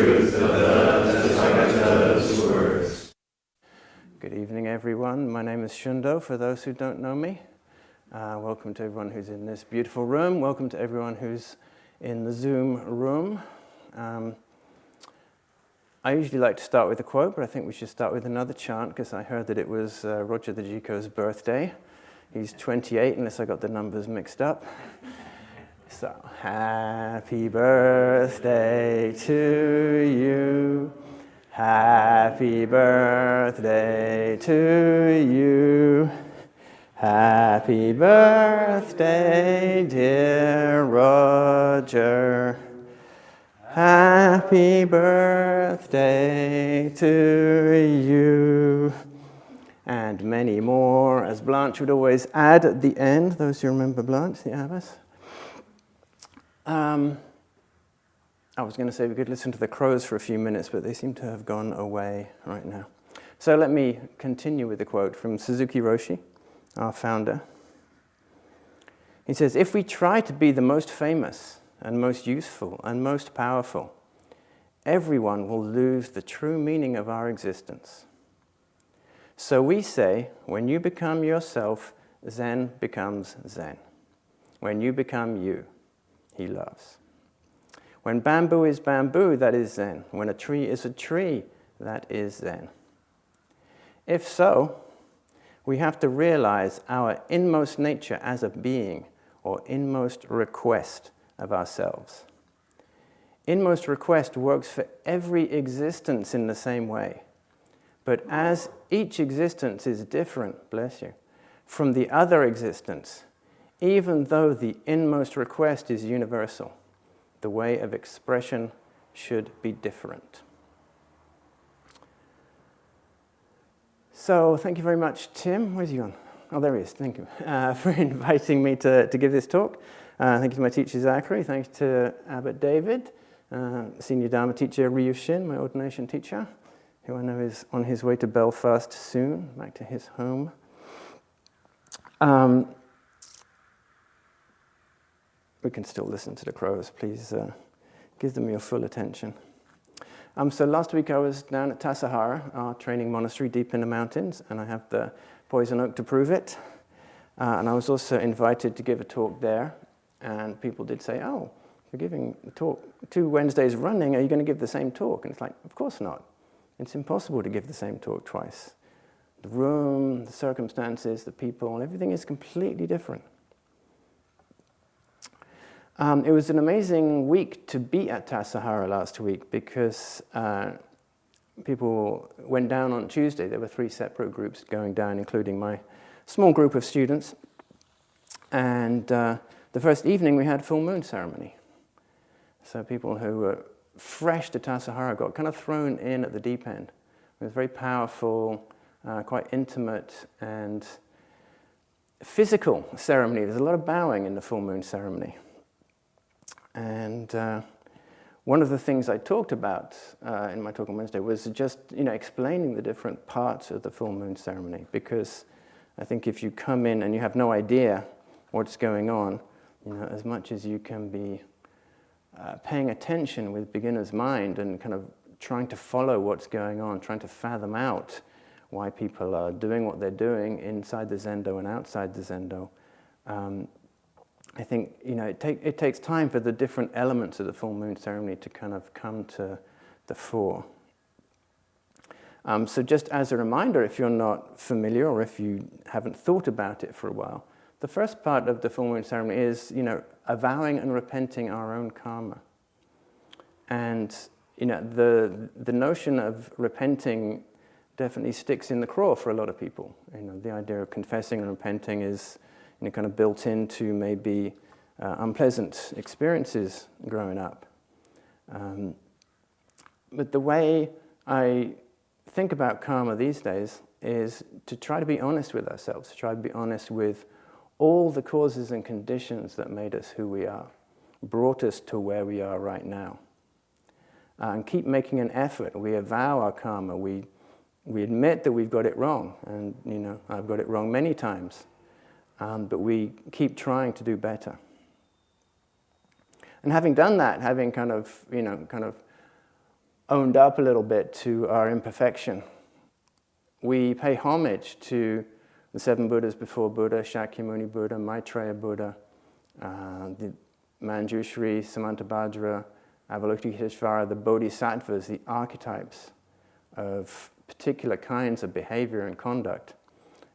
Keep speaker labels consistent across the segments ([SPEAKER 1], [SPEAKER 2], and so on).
[SPEAKER 1] truth of the Tathagata's words.
[SPEAKER 2] Good evening, everyone. My name is Shundo, for those who don't know me. Welcome to everyone who's in this beautiful room. Welcome to everyone who's in the Zoom room. I usually like to start with a quote, but I think we should start with another chant because I heard that it was Roger the Jiko's birthday. He's 28, unless I got the numbers mixed up. So, happy birthday to you. Happy birthday to you. Happy birthday, dear Roger. Happy birthday to you. And many more, as Blanche would always add at the end, those who remember Blanche, the abbess. I was going to say we could listen to the crows for a few minutes, but they seem to have gone away right now. So let me continue with the quote from Suzuki Roshi, our founder. He says, "If we try to be the most famous and most useful and most powerful, everyone will lose the true meaning of our existence. So we say, when you become yourself, Zen becomes Zen. When you become you, he loves. When bamboo is bamboo, that is Zen. When a tree is a tree, that is Zen. If so, we have to realize our inmost nature as a being, or inmost request of ourselves. Inmost request works for every existence in the same way. But as each existence is different, bless you, from the other existence, even though the inmost request is universal, the way of expression should be different." So, thank you very much, Tim. Where's he gone? Oh, there he is. Thank you for inviting me to give this talk. Thank you to my teacher, Zachary. Thanks to Abbot David, Senior Dharma teacher, Ryu Shin, my ordination teacher, who I know is on his way to Belfast soon, back to his home. We can still listen to the crows. Please give them your full attention. So last week I was down at Tassajara, our training monastery deep in the mountains, and I have the poison oak to prove it. And I was also invited to give a talk there, and people did say, "Oh, you're giving the talk 2 Wednesdays running, are you going to give the same talk?" And it's like, of course not. It's impossible to give the same talk twice. The room, the circumstances, the people, everything is completely different. It was an amazing week to be at Tassajara last week because people went down on Tuesday. There were 3 separate groups going down, including my small group of students. And the first evening we had full moon ceremony. So people who were fresh to Tassajara got kind of thrown in at the deep end. It was very powerful, quite intimate and physical ceremony. There's a lot of bowing in the full moon ceremony. And one of the things I talked about in my talk on Wednesday was just, explaining the different parts of the full moon ceremony, because I think if you come in and you have no idea what's going on, as much as you can be paying attention with beginner's mind and kind of trying to follow what's going on, trying to fathom out why people are doing what they're doing inside the Zendo and outside the Zendo, I think it takes time for the different elements of the full moon ceremony to kind of come to the fore. So just as a reminder, if you're not familiar or if you haven't thought about it for a while, the first part of the full moon ceremony is, avowing and repenting our own karma. And the notion of repenting definitely sticks in the craw for a lot of people. The idea of confessing and repenting is kind of built into maybe unpleasant experiences growing up. But the way I think about karma these days is to try to be honest with ourselves, to try to be honest with all the causes and conditions that made us who we are, brought us to where we are right now. And keep making an effort. We avow our karma. We admit that we've got it wrong, and I've got it wrong many times. But we keep trying to do better. And having done that, having kind of owned up a little bit to our imperfection. We pay homage to the 7 Buddhas before Buddha, Shakyamuni Buddha, Maitreya Buddha, the Manjushri, Samantabhadra, Avalokiteshvara, the Bodhisattvas, the archetypes of particular kinds of behavior and conduct,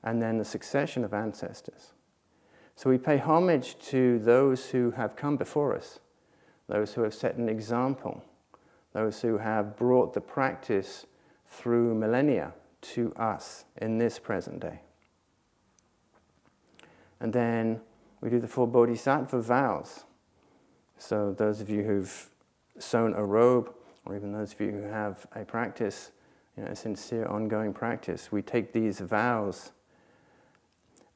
[SPEAKER 2] and then the succession of ancestors. So we pay homage to those who have come before us, those who have set an example, those who have brought the practice through millennia to us in this present day. And then we do the 4 Bodhisattva vows. So those of you who've sewn a robe, or even those of you who have a practice, a sincere ongoing practice, we take these vows.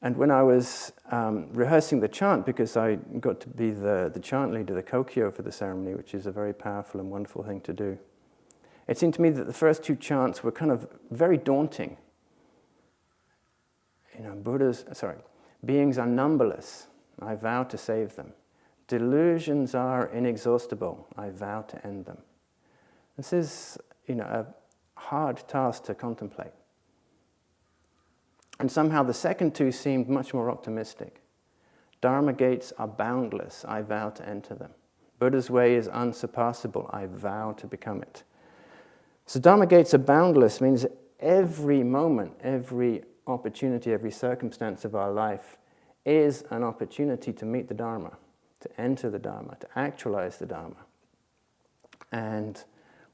[SPEAKER 2] And when I was rehearsing the chant, because I got to be the chant leader, the kokyo for the ceremony, which is a very powerful and wonderful thing to do, it seemed to me that the first 2 chants were kind of very daunting. Beings are numberless, I vow to save them. Delusions are inexhaustible, I vow to end them. This is, a hard task to contemplate. And somehow the second 2 seemed much more optimistic. Dharma gates are boundless, I vow to enter them. Buddha's way is unsurpassable, I vow to become it. So Dharma gates are boundless means every moment, every opportunity, every circumstance of our life is an opportunity to meet the Dharma, to enter the Dharma, to actualize the Dharma. And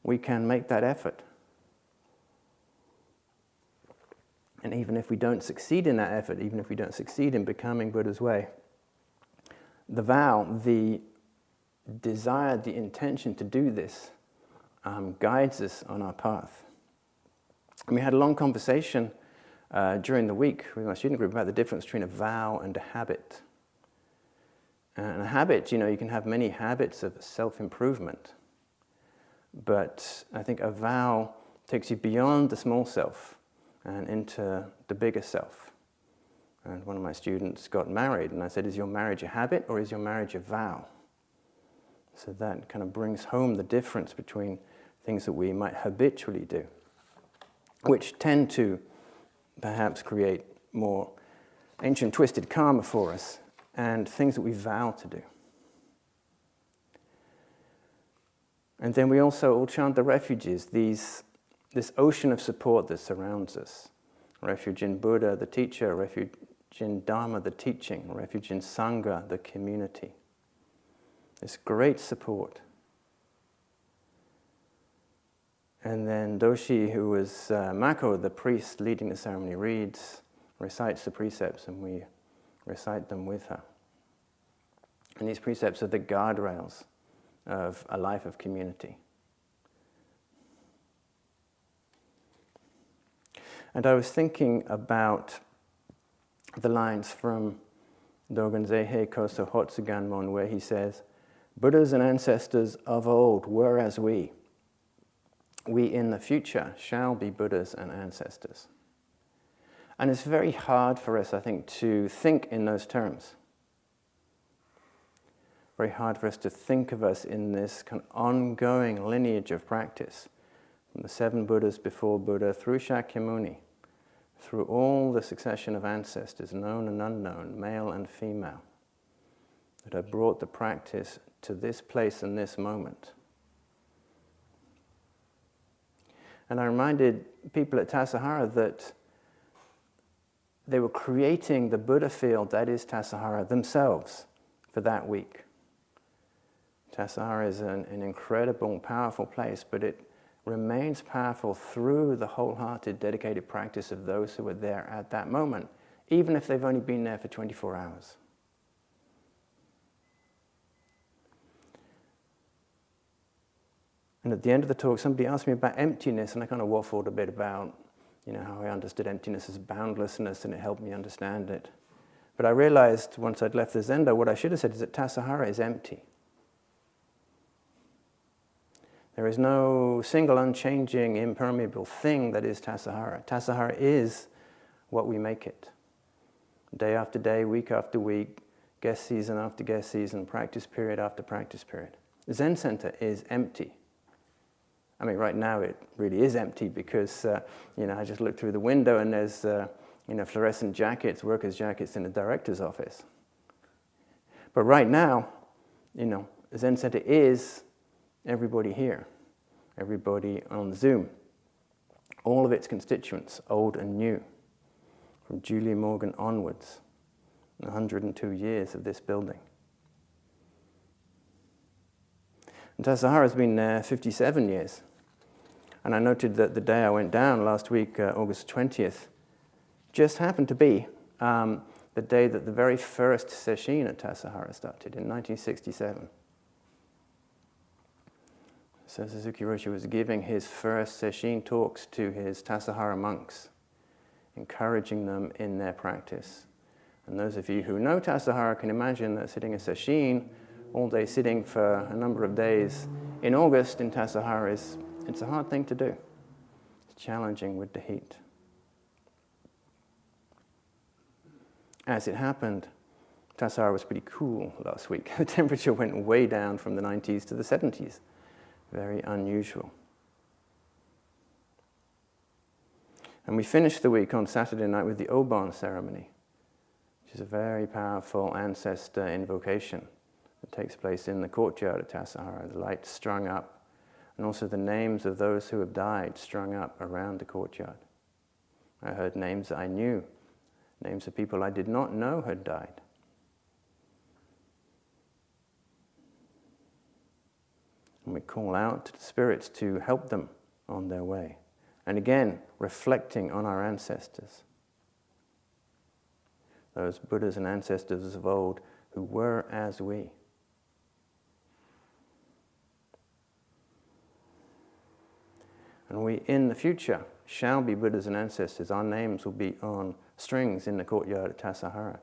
[SPEAKER 2] we can make that effort. And even if we don't succeed in that effort, even if we don't succeed in becoming Buddha's way, the vow, the desire, the intention to do this guides us on our path. And we had a long conversation during the week with my student group about the difference between a vow and a habit. And a habit, you can have many habits of self-improvement, but I think a vow takes you beyond the small self and into the bigger self. And one of my students got married, and I said, is your marriage a habit or is your marriage a vow? So that kind of brings home the difference between things that we might habitually do, which tend to perhaps create more ancient twisted karma for us, and things that we vow to do. And then we also all chant the refuges, this ocean of support that surrounds us. Refuge in Buddha, the teacher, refuge in Dharma, the teaching, refuge in Sangha, the community. This great support. And then Doshi, who was Mako, the priest leading the ceremony, recites the precepts, and we recite them with her. And these precepts are the guardrails of a life of community. And I was thinking about the lines from Dogen Zeihei Koso Hotsuganmon, where he says, Buddhas and ancestors of old were as we. We in the future shall be Buddhas and ancestors. And it's very hard for us, I think, to think in those terms. Very hard for us to think of us in this kind of ongoing lineage of practice, from the 7 Buddhas before Buddha, through Shakyamuni, through all the succession of ancestors, known and unknown, male and female, that have brought the practice to this place and this moment. And I reminded people at Tassajara that they were creating the Buddha field that is Tassajara themselves for that week. Tassajara is an incredible, powerful place, but it remains powerful through the wholehearted, dedicated practice of those who were there at that moment, even if they've only been there for 24 hours. And at the end of the talk, somebody asked me about emptiness, and I kind of waffled a bit about, how I understood emptiness as boundlessness, and it helped me understand it. But I realized once I'd left the Zendo, what I should have said is that Tassajara is empty. There is no single, unchanging, impermeable thing that is Tassajara. Tassajara is what we make it. Day after day, week after week, guest season after guest season, practice period after practice period. The Zen Center is empty. I mean, right now it really is empty because, I just looked through the window and there's, fluorescent jackets, workers' jackets in the director's office. But right now, Zen Center is everybody here, everybody on Zoom, all of its constituents, old and new, from Julie Morgan onwards, 102 years of this building. And Tassajara's been there 57 years. And I noted that the day I went down last week, August 20th, just happened to be the day that the very first sesshin at Tassajara started in 1967. So Suzuki Roshi was giving his first sesshin talks to his Tassajara monks, encouraging them in their practice. And those of you who know Tassajara can imagine that sitting a sesshin, all day sitting for a number of days in August in Tassajara it's a hard thing to do. It's challenging with the heat. As it happened, Tassajara was pretty cool last week. The temperature went way down from the 90s to the 70s. Very unusual. And we finished the week on Saturday night with the Obon Ceremony, which is a very powerful ancestor invocation that takes place in the courtyard at Tassajara, the lights strung up, and also the names of those who have died strung up around the courtyard. I heard names that I knew, names of people I did not know had died. And we call out to the spirits to help them on their way. And again, reflecting on our ancestors. Those Buddhas and ancestors of old who were as we. And we, in the future, shall be Buddhas and ancestors. Our names will be on strings in the courtyard at Tassajara,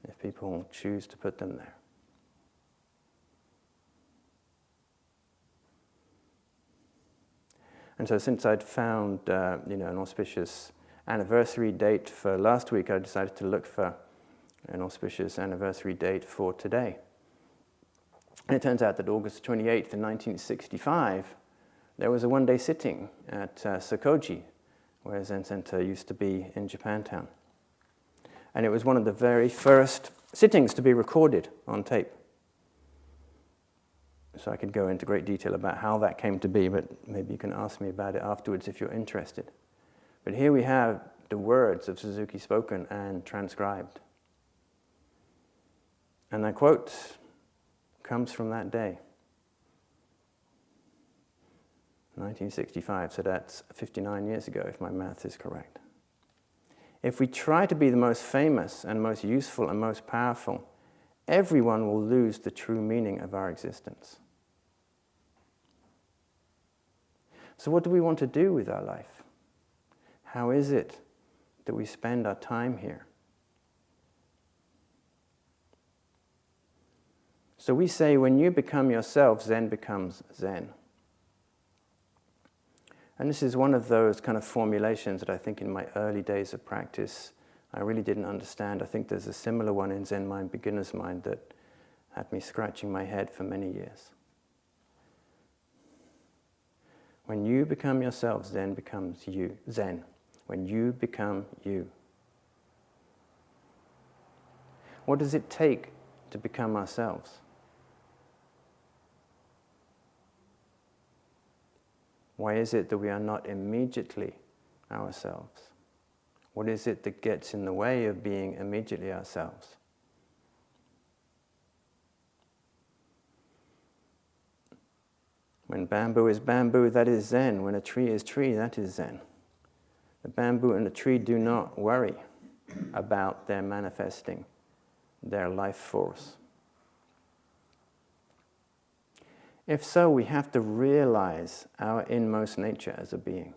[SPEAKER 2] if people choose to put them there. And so since I'd found an auspicious anniversary date for last week, I decided to look for an auspicious anniversary date for today. And it turns out that August 28th in 1965, there was a one-day sitting at Sokoji, where Zen Center used to be in Japantown. And it was one of the very first sittings to be recorded on tape. So I could go into great detail about how that came to be, but maybe you can ask me about it afterwards if you're interested. But here we have the words of Suzuki spoken and transcribed. And that quote comes from that day, 1965, so that's 59 years ago, if my math is correct. If we try to be the most famous and most useful and most powerful, everyone will lose the true meaning of our existence. So what do we want to do with our life? How is it that we spend our time here? So we say, when you become yourself, Zen becomes Zen. And this is one of those kind of formulations that I think in my early days of practice I really didn't understand. I think there's a similar one in Zen Mind, Beginner's Mind, that had me scratching my head for many years. When you become yourself, Zen becomes you. Zen. When you become you. What does it take to become ourselves? Why is it that we are not immediately ourselves? What is it that gets in the way of being immediately ourselves? When bamboo is bamboo, that is Zen. When a tree is tree, that is Zen. The bamboo and the tree do not worry about their manifesting their life force. If so, we have to realize our inmost nature as a being.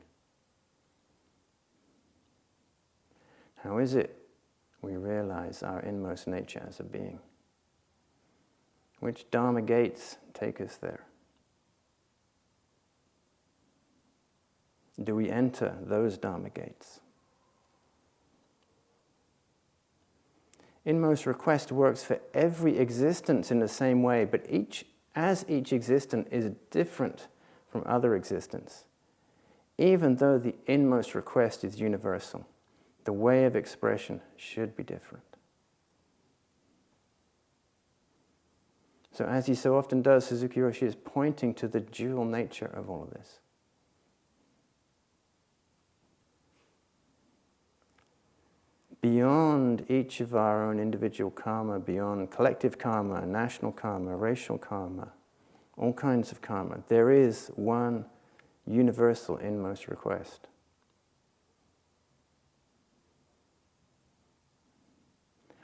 [SPEAKER 2] How is it we realize our inmost nature as a being? Which Dharma gates take us there? Do we enter those Dharma gates? Inmost request works for every existence in the same way, but each existence is different from other existence, even though the inmost request is universal, the way of expression should be different. So as he so often does, Suzuki Roshi is pointing to the dual nature of all of this. Beyond each of our own individual karma, beyond collective karma, national karma, racial karma, all kinds of karma, there is one universal inmost request.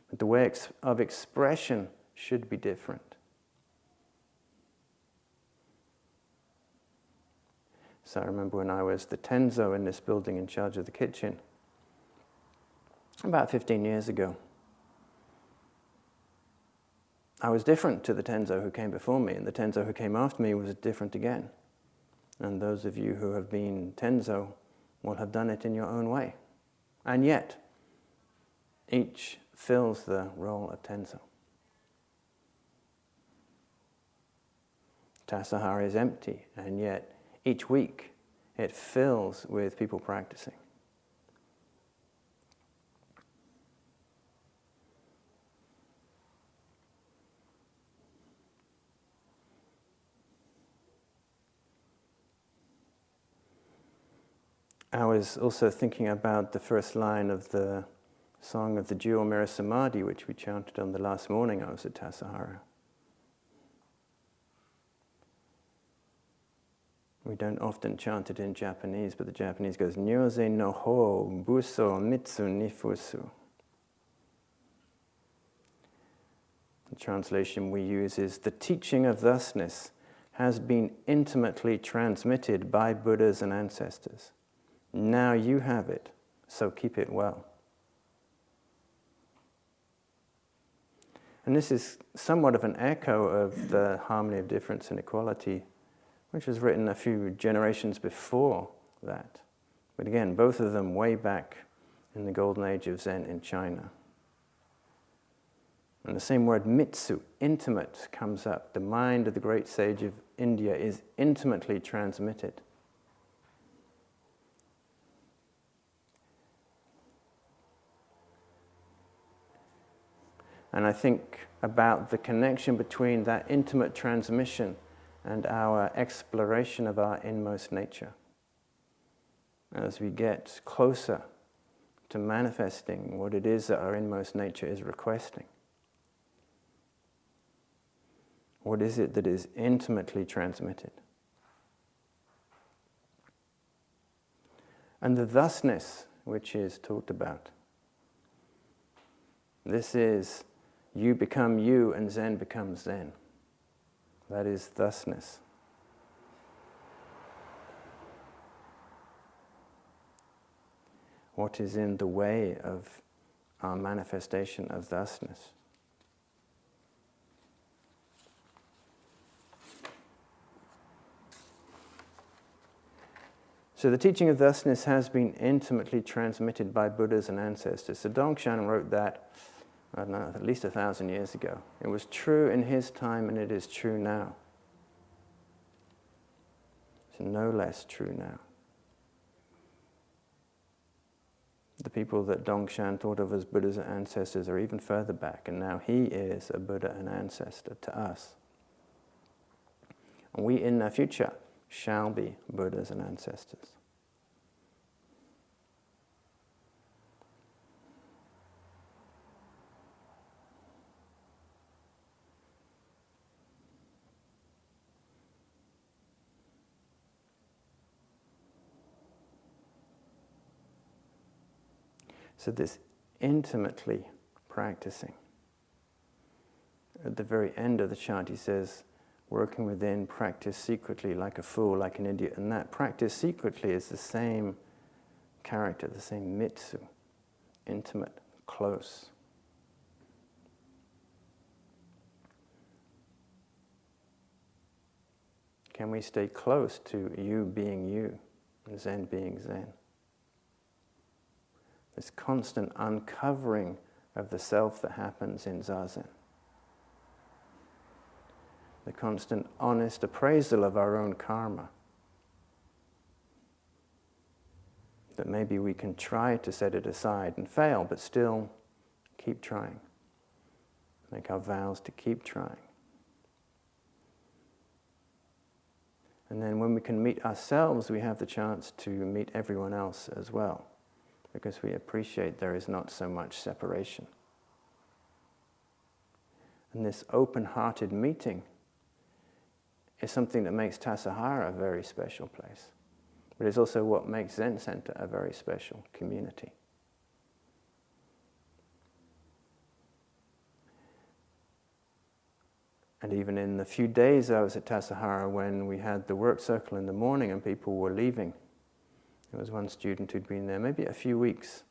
[SPEAKER 2] But the way of expression should be different. So I remember when I was the Tenzo in this building in charge of the kitchen, about 15 years ago, I was different to the Tenzo who came before me, and the Tenzo who came after me was different again. And those of you who have been Tenzo will have done it in your own way. And yet, each fills the role of Tenzo. Tassajara is empty, and yet each week it fills with people practicing. I was also thinking about the first line of the song of the Jewel Mirror Samadhi, which we chanted on the last morning I was at Tassajara. We don't often chant it in Japanese, but the Japanese goes, Nyoze no ho buso mitsu nifusu. The translation we use is, the teaching of thusness has been intimately transmitted by Buddhas and ancestors. Now you have it, so keep it well. And this is somewhat of an echo of the Harmony of Difference and Equality, which was written a few generations before that. But again, both of them way back in the golden age of Zen in China. And the same word mitsu, intimate, comes up. The mind of the great sage of India is intimately transmitted. And I think about the connection between that intimate transmission and our exploration of our inmost nature. As we get closer to manifesting what it is that our inmost nature is requesting. What is it that is intimately transmitted? And the thusness which is talked about. This is you become you and Zen becomes Zen. That is thusness. What is in the way of our manifestation of thusness? So the teaching of thusness has been intimately transmitted by Buddhas and ancestors. So Dongshan wrote that, I don't know, at least 1,000 years ago. It was true in his time and it is true now. It's no less true now. The people that Dongshan thought of as Buddhas and ancestors are even further back, and now he is a Buddha and ancestor to us. And we in the future shall be Buddhas and ancestors. So this intimately practicing. At the very end of the chant he says, working within, practice secretly like a fool, like an idiot. And that practice secretly is the same character, the same mitsu, intimate, close. Can we stay close to you being you, and Zen being Zen? This constant uncovering of the self that happens in Zazen. The constant honest appraisal of our own karma. But maybe we can try to set it aside and fail, but still keep trying. Make our vows to keep trying. And then when we can meet ourselves, we have the chance to meet everyone else as well, because we appreciate there is not so much separation. And this open-hearted meeting is something that makes Tassajara a very special place. But it's also what makes Zen Center a very special community. And even in the few days I was at Tassajara when we had the work circle in the morning and people were leaving, there was one student who'd been there maybe a few weeks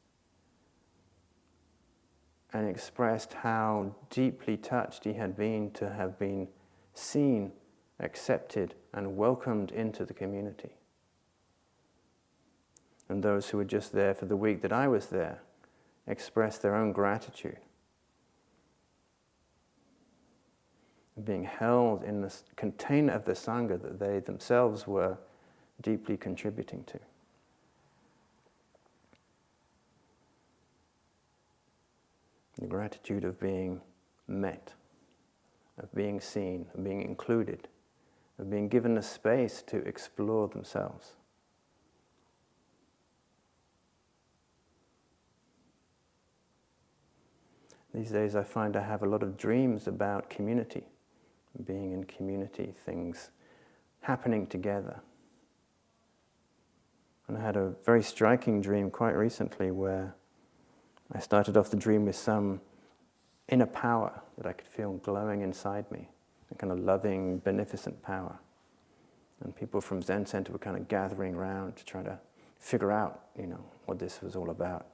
[SPEAKER 2] and expressed how deeply touched he had been to have been seen, accepted, and welcomed into the community. And those who were just there for the week that I was there expressed their own gratitude. Being held in the container of the Sangha that they themselves were deeply contributing to. The gratitude of being met, of being seen, of being included, of being given a space to explore themselves. These days I find I have a lot of dreams about community, being in community, things happening together. And I had a very striking dream quite recently where I started off the dream with some inner power that I could feel glowing inside me, a kind of loving, beneficent power. And people from Zen Center were kind of gathering around to try to figure out, what this was all about.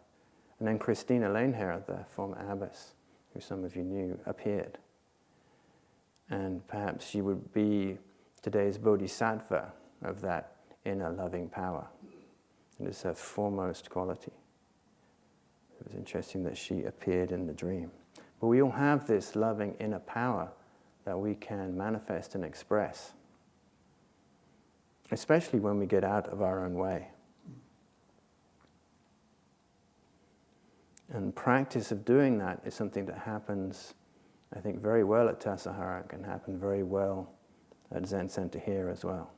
[SPEAKER 2] And then Christina Lanehair, the former abbess, who some of you knew, appeared. And perhaps she would be today's bodhisattva of that inner loving power. It is her foremost quality. It was interesting that she appeared in the dream. But we all have this loving inner power that we can manifest and express, especially when we get out of our own way. And practice of doing that is something that happens, I think, very well at Tassajara. It can happen very well at Zen Center here as well.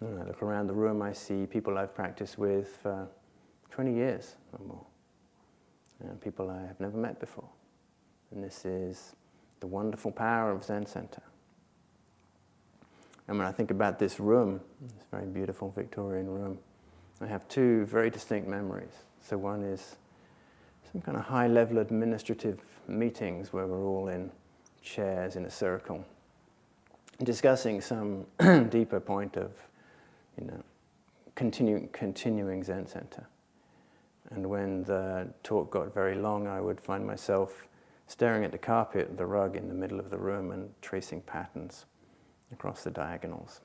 [SPEAKER 2] And I look around the room, I see people I've practiced with for 20 years or more, and people I have never met before. And this is the wonderful power of Zen Center. And when I think about this room, this very beautiful Victorian room, I have two very distinct memories. So one is some kind of high-level administrative meetings where we're all in chairs in a circle, discussing some deeper point of, continuing Zen Center. And when the talk got very long, I would find myself staring at the carpet, the rug in the middle of the room, and tracing patterns across the diagonals.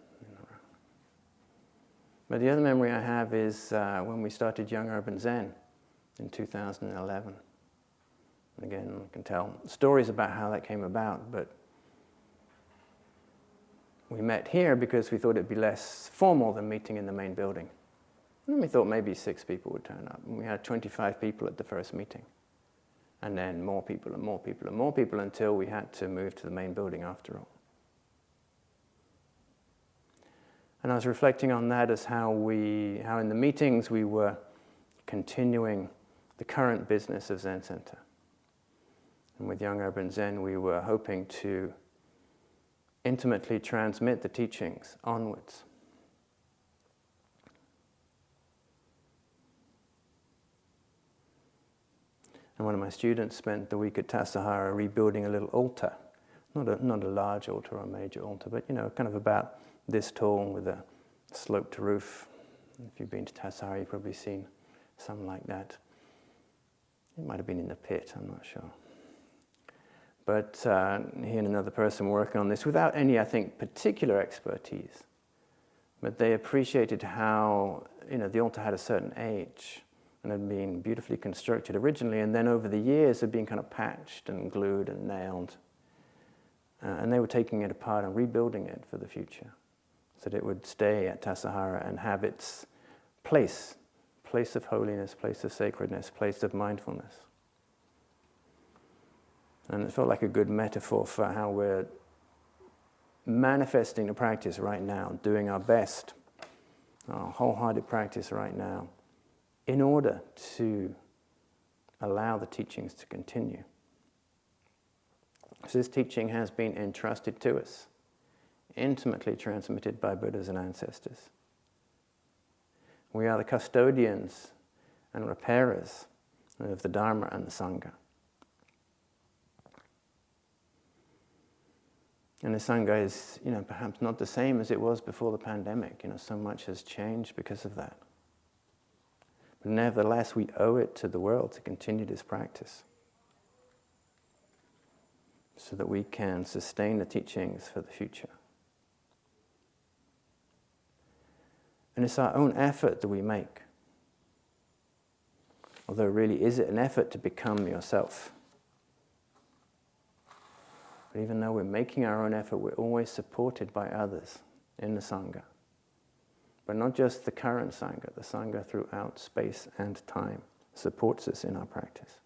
[SPEAKER 2] But the other memory I have is when we started Young Urban Zen in 2011. And again, I can tell stories about how that came about, but we met here because we thought it'd be less formal than meeting in the main building. And we thought maybe 6 people would turn up. And we had 25 people at the first meeting. And then more people and more people and more people until we had to move to the main building after all. And I was reflecting on that as how in the meetings we were continuing the current business of Zen Center. And with Young Urban Zen, we were hoping to intimately transmit the teachings onwards. And one of my students spent the week at Tassajara rebuilding a little altar. Not a large altar or a major altar, but kind of about this tall with a sloped roof. If you've been to Tassajara, you've probably seen something like that. It might have been in the pit, I'm not sure. But he and another person were working on this without any, I think, particular expertise. But they appreciated how, the altar had a certain age and had been beautifully constructed originally, and then over the years had been kind of patched and glued and nailed. And they were taking it apart and rebuilding it for the future, so that it would stay at Tassajara and have its place of holiness, place of sacredness, place of mindfulness. And it felt like a good metaphor for how we're manifesting the practice right now, doing our best, our wholehearted practice right now, in order to allow the teachings to continue. So this teaching has been entrusted to us, intimately transmitted by Buddhas and ancestors. We are the custodians and repairers of the Dharma and the Sangha. And the Sangha is, perhaps not the same as it was before the pandemic. So much has changed because of that. But nevertheless, we owe it to the world to continue this practice, so that we can sustain the teachings for the future. And it's our own effort that we make. Although really, is it an effort to become yourself? But even though we're making our own effort, we're always supported by others in the Sangha. But not just the current Sangha, the Sangha throughout space and time supports us in our practice.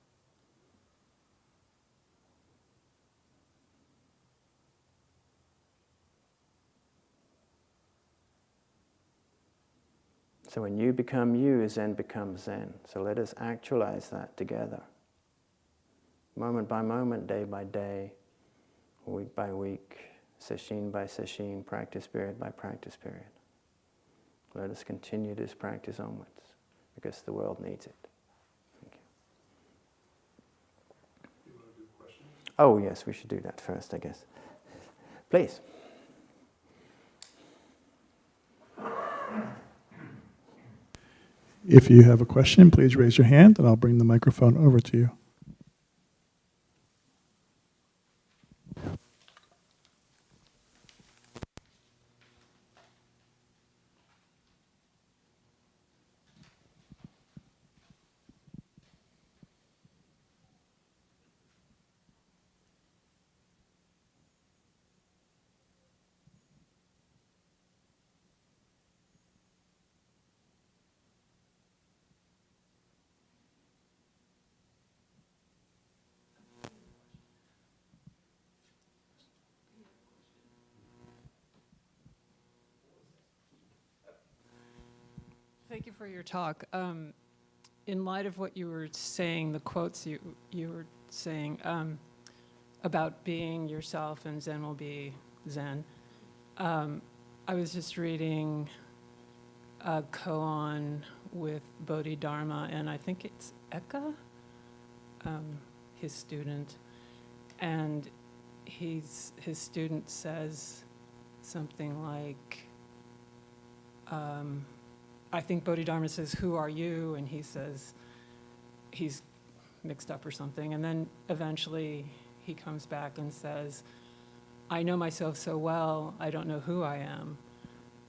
[SPEAKER 2] So when you become you, Zen becomes Zen. So let us actualize that together. Moment by moment, day by day, week by week, sesshin by sesshin, practice period by practice period. Let us continue this practice onwards, because the world needs it. Thank you.
[SPEAKER 3] You want to do questions?
[SPEAKER 2] Oh yes, we should do that first, I guess. Please.
[SPEAKER 3] If you have a question, please raise your hand and I'll bring the microphone over to you.
[SPEAKER 4] Thank you for your talk. In light of what you were saying, the quotes you were saying about being yourself and Zen will be Zen, I was just reading a koan with Bodhidharma, and I think it's Eka, his student, and his student says something like, I think Bodhidharma says, "Who are you?" And he says, he's mixed up or something. And then eventually he comes back and says, "I know myself so well, I don't know who I am."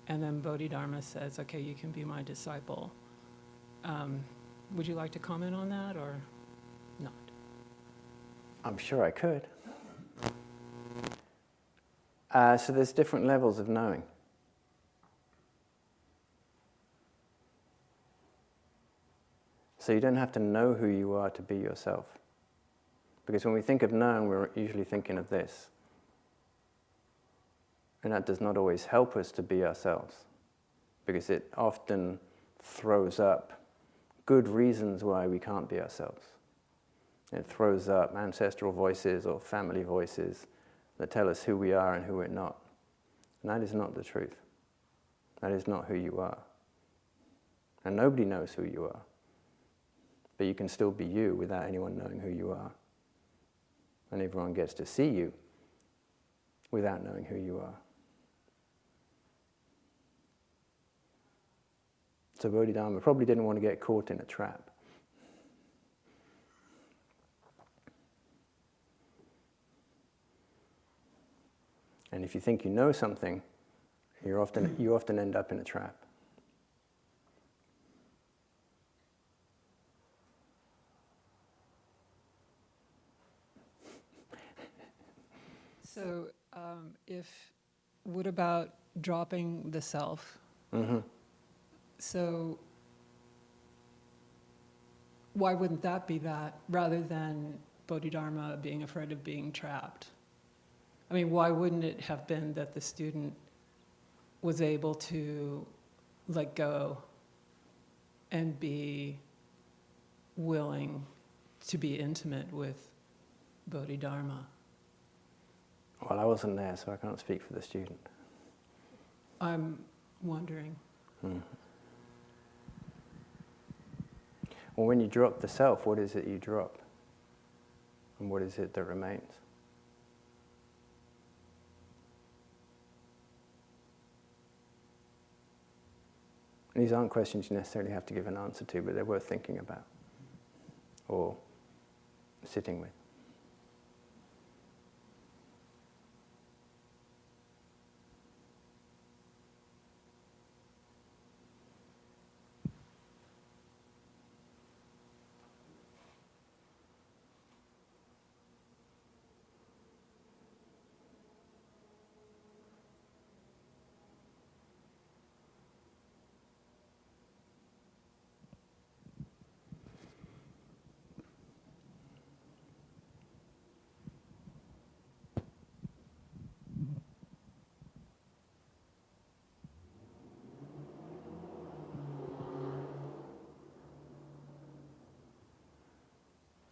[SPEAKER 4] And then Bodhidharma says, "Okay, you can be my disciple." Would you like to comment on that or not?
[SPEAKER 2] I'm sure I could. So there's different levels of knowing. So you don't have to know who you are to be yourself. Because when we think of knowing, we're usually thinking of this. And that does not always help us to be ourselves, because it often throws up good reasons why we can't be ourselves. It throws up ancestral voices or family voices that tell us who we are and who we're not. And that is not the truth. That is not who you are. And nobody knows who you are. But you can still be you without anyone knowing who you are. And everyone gets to see you without knowing who you are. So Bodhidharma probably didn't want to get caught in a trap. And if you think you know something, you often end up in a trap.
[SPEAKER 4] So, what about dropping the self?
[SPEAKER 2] Mm-hmm.
[SPEAKER 4] So, why wouldn't that be that rather than Bodhidharma being afraid of being trapped? I mean, why wouldn't it have been that the student was able to let go and be willing to be intimate with Bodhidharma?
[SPEAKER 2] Well, I wasn't there, so I can't speak for the student.
[SPEAKER 4] I'm wondering.
[SPEAKER 2] Well, when you drop the self, what is it you drop? And what is it that remains? And these aren't questions you necessarily have to give an answer to, but they're worth thinking about or sitting with.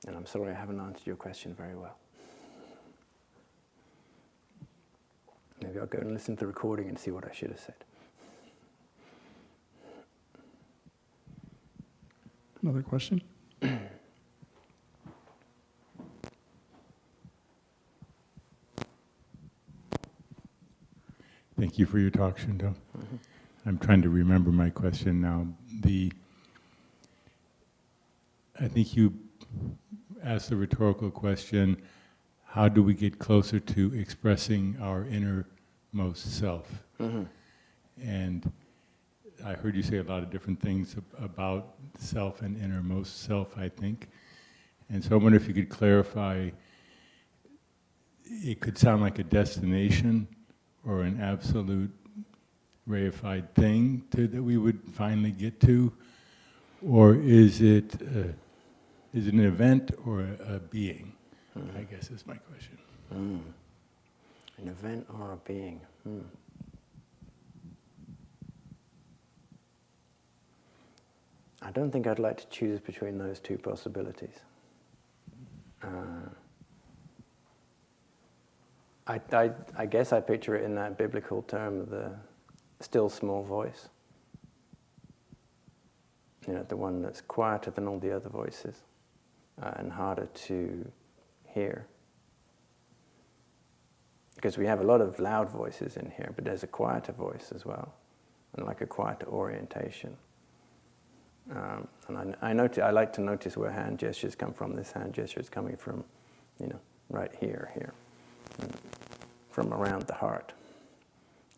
[SPEAKER 2] And I'm sorry I haven't answered your question very well. Maybe I'll go and listen to the recording and see what I should have said.
[SPEAKER 3] Another question?
[SPEAKER 5] Thank you for your talk, Shundo. I'm trying to remember my question now. I think you asked the rhetorical question, how do we get closer to expressing our innermost self?
[SPEAKER 2] Mm-hmm.
[SPEAKER 5] And I heard you say a lot of different things about self and innermost self, I think. And so I wonder if you could clarify, it could sound like a destination or an absolute reified thing that we would finally get to, or is it an event or a being? I guess is my question.
[SPEAKER 2] An event or a being? I don't think I'd like to choose between those two possibilities. I guess I picture it in that biblical term of the still small voice. You know, the one that's quieter than all the other voices and harder to hear. Because we have a lot of loud voices in here, but there's a quieter voice as well, and like a quieter orientation. And I like to notice where hand gestures come from. This hand gesture is coming from, right here, from around the heart.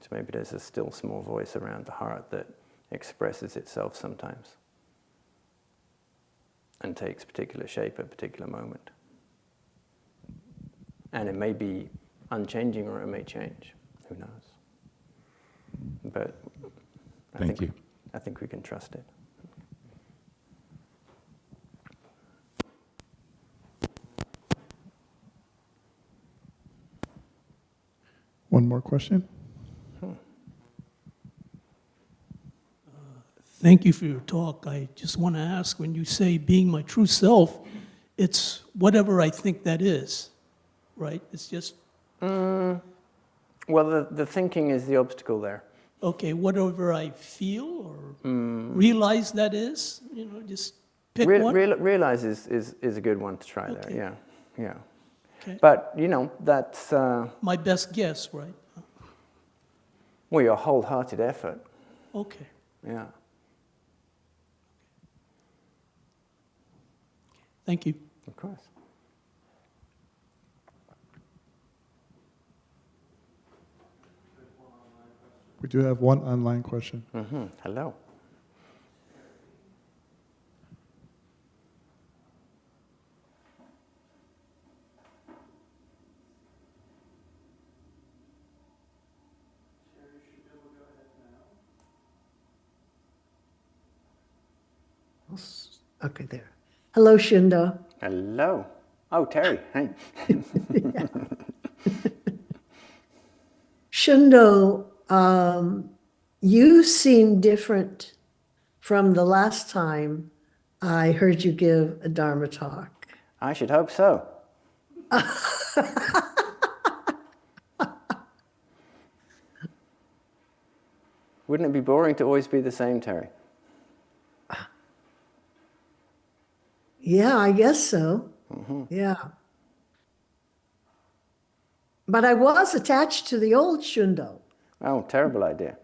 [SPEAKER 2] So maybe there's a still small voice around the heart that expresses itself sometimes and takes particular shape at a particular moment. And it may be unchanging or it may change. Who knows? But
[SPEAKER 5] Thank you.
[SPEAKER 2] I think we can trust it.
[SPEAKER 3] One more question?
[SPEAKER 6] Thank you for your talk. I just want to ask, when you say being my true self, it's whatever I think that is, right? It's just...
[SPEAKER 2] Well, the thinking is the obstacle there.
[SPEAKER 6] Okay, whatever I feel or realize that is, just pick one?
[SPEAKER 2] Realize is a good one to try
[SPEAKER 6] Okay.
[SPEAKER 2] there, yeah.
[SPEAKER 6] Okay.
[SPEAKER 2] But, that's...
[SPEAKER 6] My best guess, right?
[SPEAKER 2] well, your wholehearted effort,
[SPEAKER 6] Okay.
[SPEAKER 2] yeah.
[SPEAKER 6] Thank you.
[SPEAKER 2] Of course.
[SPEAKER 3] We do have one online question.
[SPEAKER 2] Hello.
[SPEAKER 7] Okay, there. Hello, Shundo.
[SPEAKER 2] Hello. Oh, Terry. Hey.
[SPEAKER 7] Shundo, you seem different from the last time I heard you give a Dharma talk.
[SPEAKER 2] I should hope so. Wouldn't it be boring to always be the same, Terry?
[SPEAKER 7] Yeah, I guess so. Yeah. But I was attached to the old Shundo.
[SPEAKER 2] Oh, terrible idea.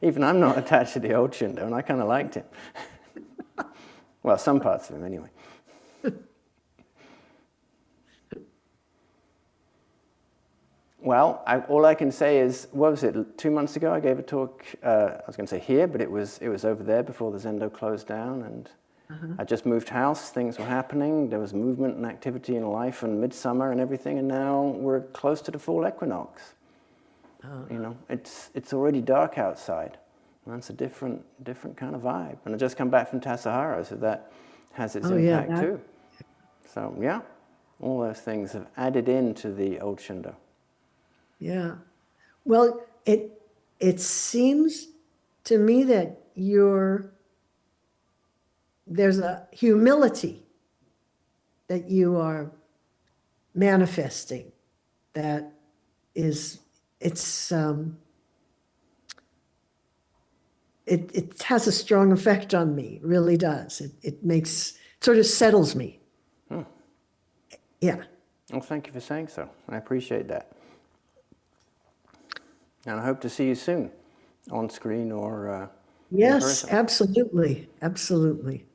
[SPEAKER 2] Even I'm not attached to the old Shundo, and I kind of liked him. Well, some parts of him, anyway. Well, all I can say is, what was it, 2 months ago I gave a talk, I was going to say here, but it was over there before the Zendo closed down, and I just moved house, things were happening, there was movement and activity in life and midsummer and everything, and now we're close to the fall equinox. You know, it's already dark outside, and that's a different kind of vibe. And I just come back from Tassajara, so that has its impact too. So yeah, all those things have added into the old Shundo.
[SPEAKER 7] Yeah. Well, it seems to me that there's a humility that you are manifesting that is, it has a strong effect on me, it really does. It sort of settles me. Yeah.
[SPEAKER 2] Well, thank you for saying so. I appreciate that. And I hope to see you soon, on screen or in
[SPEAKER 7] Yes,
[SPEAKER 2] person.
[SPEAKER 7] absolutely, absolutely.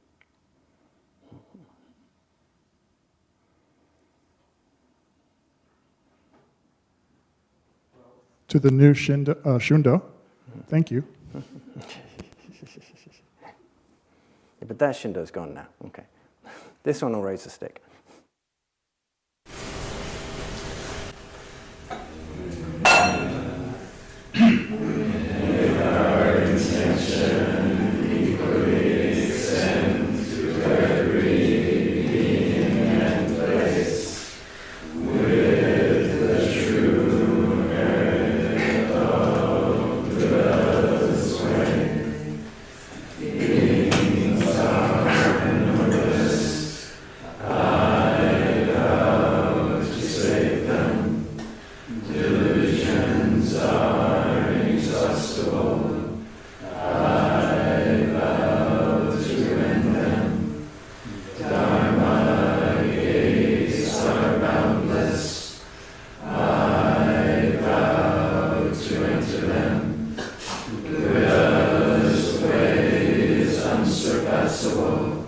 [SPEAKER 3] To the new Shundo, thank you.
[SPEAKER 2] Yeah, but that Shundo's gone now. Okay. This one will raise a stick.
[SPEAKER 1] Unsurpassable.